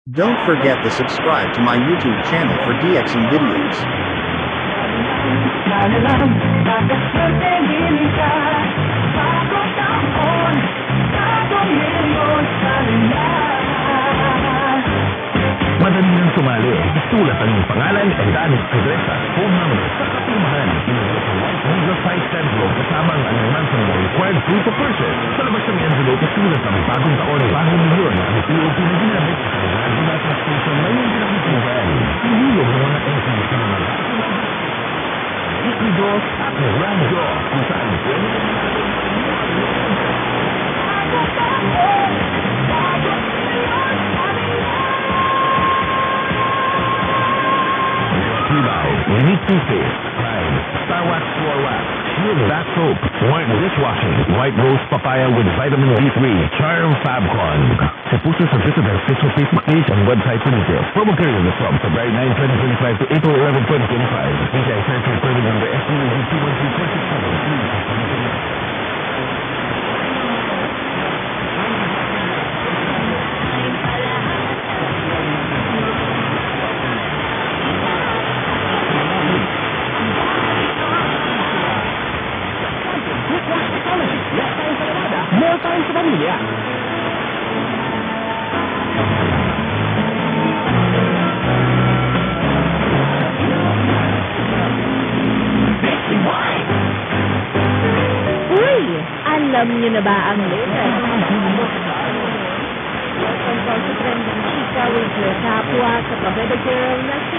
Don't forget to subscribe to my YouTube channel for DXing videos. Madali nang sumali. Isulat ang iyong pangalan, edad, address at phone number sa katimahan. Site envelope kasama ang alaman sa mga required proof of purchase. Sa labas ng envelope, isulat ang bagong taon ay bagong milyon na ang POP na ginamit sa kanilang national station na yung ginamituhan. Ihulog ng mga entries sa mga Ikidos at Radyo kung saan Tibay, Unique Toothpaste, Pride, Star Wax Floor Wax, Shield Bath Soap, White Dishwashing, White Rose Papaya with Vitamin D3, Charm Fabcon. Sa puso sa visit our official Facebook page and website for details. Promo period is from February 9, 2025 to April 11, 2025. Please access your permit number SUV 213-467. More time sa pamilya. Uy! Alam niyo na ba ang latest? Welcome po sa Trending Chika with your kapwa sa Kabeda Girl na si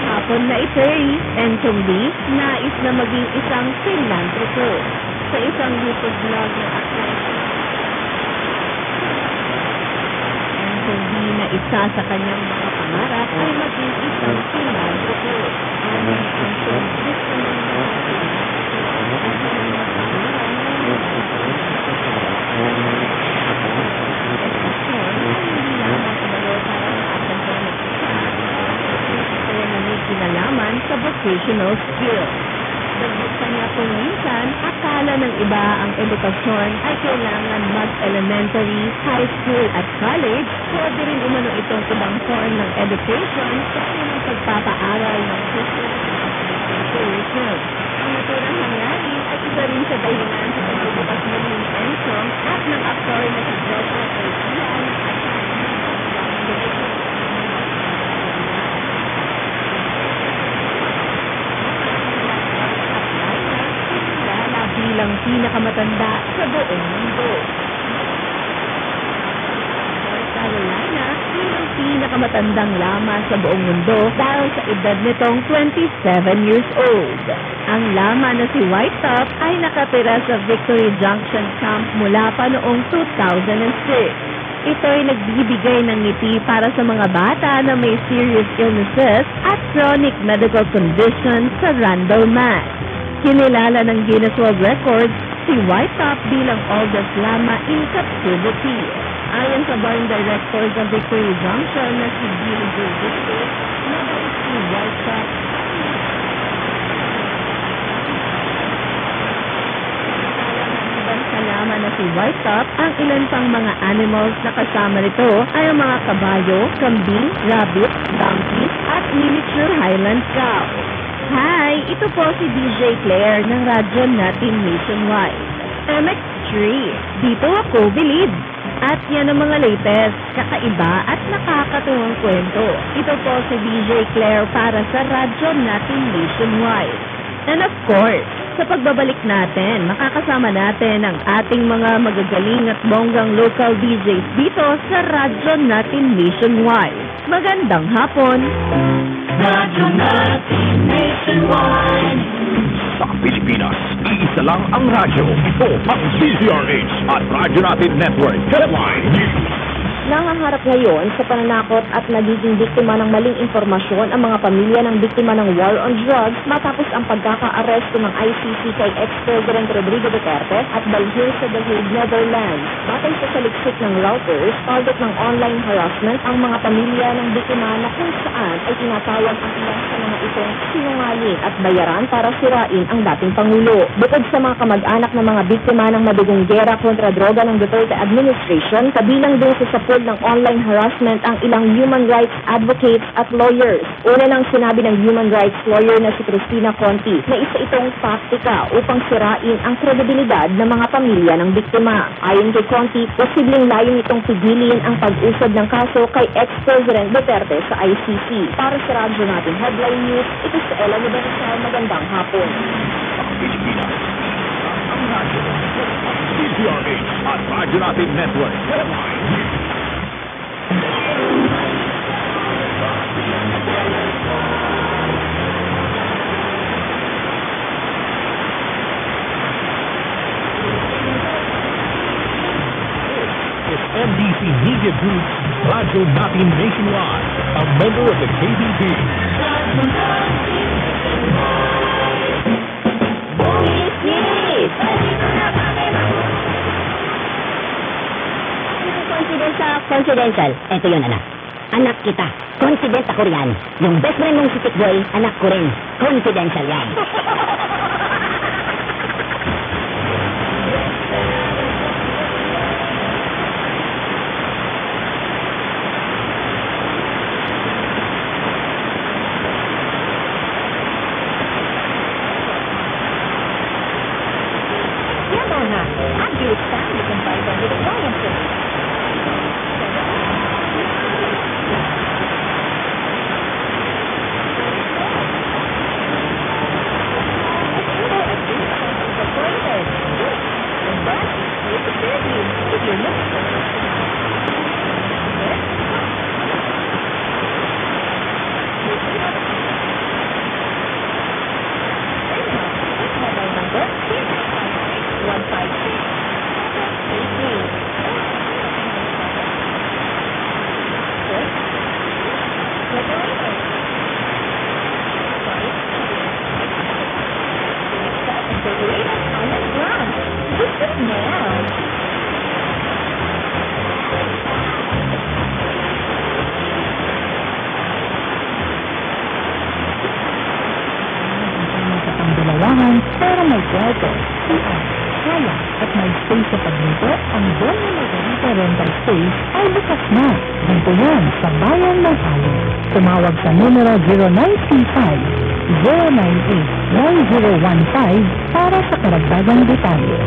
hapon na ito'y Enchong B, nais na maging isang philanthropo sa isang YouTube vlog na account. Enchong B na isa sa kanyang mga pangarap ay maging isang philanthropo. Kinalaman sa vocational skills. Dagdag pa niya kung minsan, akala ng iba ang edukasyon ay kailangan mag-elementary, high school at college. Pwede rin umano itong ibang form ng education kasi ng pagpapaaral ng education. Ang naturang hangarin ay isa rin sa dahilan sa pagbubukas muli ni Enchong at ng aktor na si Joshua Garcia bilang pinakamatanda sa buong mundo. Carolina bilang pinakamatandang lama sa buong mundo dahil sa edad nitong 27 years old. Ang lama na si White Top ay nakatira sa Victory Junction Camp mula pa noong 2006. Ito ay nagbibigay ng ngiti para sa mga bata na may serious illnesses at chronic medical conditions sa Randall, Mass. Kinilala ng Guinness World Records si White Top bilang oldest lama in captivity. Ayon sa barn director sa Victory Junction na si Billy Joe Victor, nabalik si White Top lama na si White Top, ang ilan pang mga animals na kasama nito ay ang mga kabayo, kambing, rabbit, donkey, at miniature Highland cow. Hi! Ito po si DJ Claire ng radyo natin nationwide. MX3, dito ako bilib. At yan ang mga latest, kakaiba at nakakatuwang kwento. Ito po si DJ Claire para sa radyo natin nationwide. And of course, sa pagbabalik natin, makakasama natin ang ating mga magagaling at bonggang local DJs dito sa radyo natin nationwide. Magandang hapon! Radyo natin nationwide. Sa Pilipinas, iisa lang ang radyo. Ito ang DZRH at Radyo Natin Network. Headline News. Nangaharap ngayon sa pananakot at nagiging biktima ng maling impormasyon ang mga pamilya ng biktima ng war on drugs matapos ang pagkaka-aresto ng ICC kay ex-President Rodrigo Duterte at dalhin sa The Hague, Netherlands. Batay sa saliksik ng Reuters, target ng online harassment ang mga pamilya ng biktima na kung saan ay tinatawag ang ilan sa mga itong sinungaling at bayaran para sirain ang dating Pangulo. Bukod sa mga kamag-anak ng mga biktima ng madugong gera kontra droga ng Duterte administration, kabilang din sa support ng online harassment ang ilang human rights advocates at lawyers. Una nang sinabi ng human rights lawyer na si Cristina Conti na isa itong taktika upang sirain ang kredibilidad ng mga pamilya ng biktima. Ayon kay Conti, posibleng layo nitong pigilin ang pag-usad ng kaso kay ex-President Duterte sa ICC. Para sa radyo natin Headline News, ito si Ella Nubenasal. Magandang hapon. Ang radyo, DZRH at Radyo Natin Network. It's MDC Media Group, Radyo Natin Nationwide, a member of the KBP. Confidential. Ito yun, anak. Anak kita. Confident ako riyan. Yung best friend mong si Tikboy, anak ko rin. Confidential yan. Pero may kwarto, sala at may space sa pagluto, ang Don Margarita Rental Space ay bukas na. Dito yan sa Bayan ng Halo. Tumawag sa numero 0935-098-9015 para sa karagdagang detalye.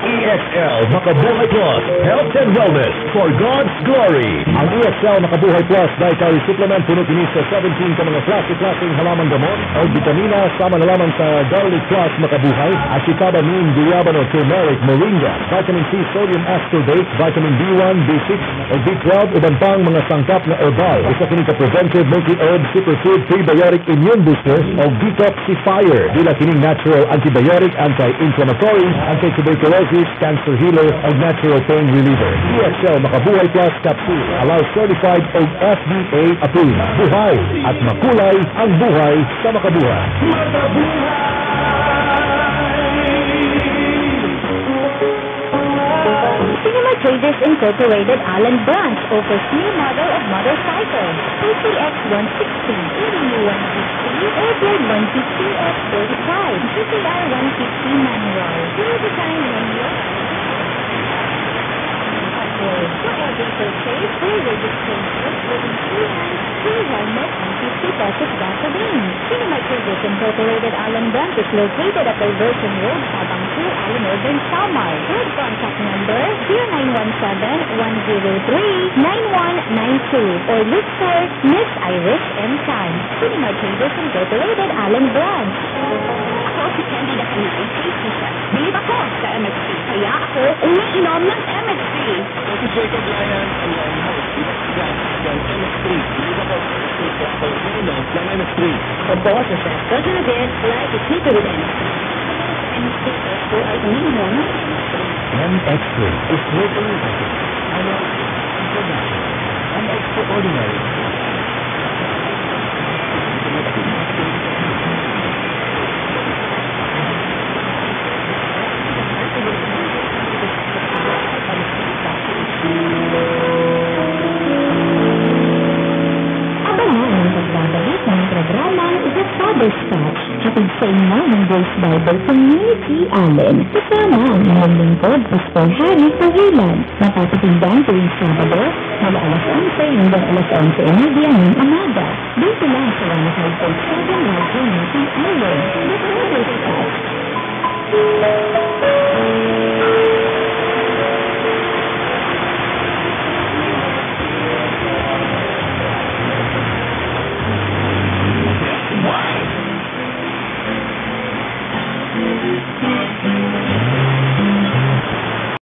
EXL Makabuhay Plus, Health and Wellness for God's Glory. Ang EXL Makabuhay Plus Dietary Supplement puno kini sa 17 ka mga klase-klaseng halaman gamot o vitamina sama na lamang sa Garlic Plus Makabuhay, Acetaminophen, Diabano, Turmeric, Moringa, Vitamin C, Sodium Ascorbate, Vitamin B1, B6, o B12, uban pang mga sangkap na herbal. Isa kini ka preventive multi-herb superfood prebiotic immune booster o detoxifier. Dila kining natural antibiotic, anti-inflammatory, anti-tuberculosis, cancer healer, o natural pain reliever. EXL Makabuhay Plus Capsule allows certified o FDA approved. Buhay at makulay ang buhay sa makabuhay. Cinema Traders Incorporated Allen Branch offers new model of motorcycle. PCX 160, EDU 150, Airblade 150X 35, GTR 150 manual. New design manual. For every purchase, free registration within 3 months, free helmet, and 50 pesos gasoline. Cinema Traders Incorporated Allen Branch is located at Diversion Road, Sabang 2, Allen Urban, Samar. With contact number 0917-103-9192 or look for Miss Irish M. Tan. Cinema Traders Incorporated Allen Branch. Ako si Candy na kanina, safety siya. Bilib ako sa MSP. Kaya ako umiinom ng MSP. Si Jacob Layan, ang line host, iba't ng MS3. Bilib ako sa MSP ako umiinom ng MS3. For bosses at president, like it people with MSP. MSP po ay umiinom. MX3 is locally recognized Ano? Introduction. An extraordinary. Abangan ang pagbabalik ng programang The Father's Touch, hatid sa inyo ng Grace Bible Community Allen. Kasama ang inyong lingkod, Pastor Harry Pahilan. Mapapakinggan tuwing Sabado, mula alas 11 hanggang alas 11:30 ng umaga.